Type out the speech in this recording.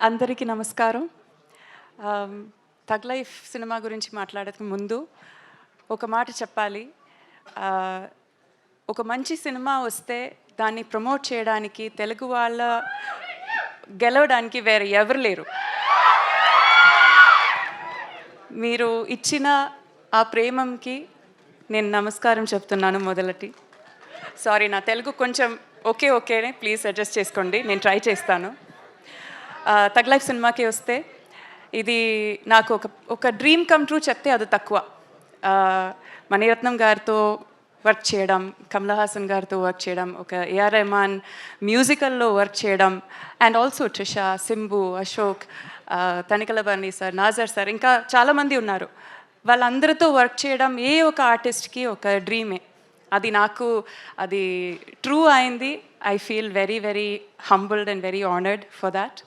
అందరికీ నమస్కారం. తగ్ లైఫ్ సినిమా గురించి మాట్లాడక ముందు ఒక మాట చెప్పాలి. ఒక మంచి సినిమా వస్తే దాన్ని ప్రమోట్ చేయడానికి తెలుగు వాళ్ళ గెలవడానికి వేరే ఎవరు లేరు. మీరు ఇచ్చిన ఆ ప్రేమకి నేను నమస్కారం చెప్తున్నాను మొదలటి. సారీ, నా తెలుగు కొంచెం ఓకేనే, ప్లీజ్ అడ్జస్ట్ చేసుకోండి, నేను ట్రై చేస్తాను. తగ్ లైఫ్ సినిమాకి వస్తే ఇది నాకు ఒక డ్రీమ్ కమ్ ట్రూ చెప్తే అది తక్కువ. మణిరత్నం గారితో వర్క్ చేయడం, కమల్ హాసన్ గారితో వర్క్ చేయడం, ఒక ఏఆర్ రెహమాన్ మ్యూజికల్లో వర్క్ చేయడం, and also Trisha, Simbu, Ashok, Tanikella Bharani sir, Nassar sir, ఇంకా చాలామంది ఉన్నారు. వాళ్ళందరితో వర్క్ చేయడం ఏ ఒక ఆర్టిస్ట్కి ఒక డ్రీమే. అది ట్రూ అయింది. I feel very very humbled and very honoured for that.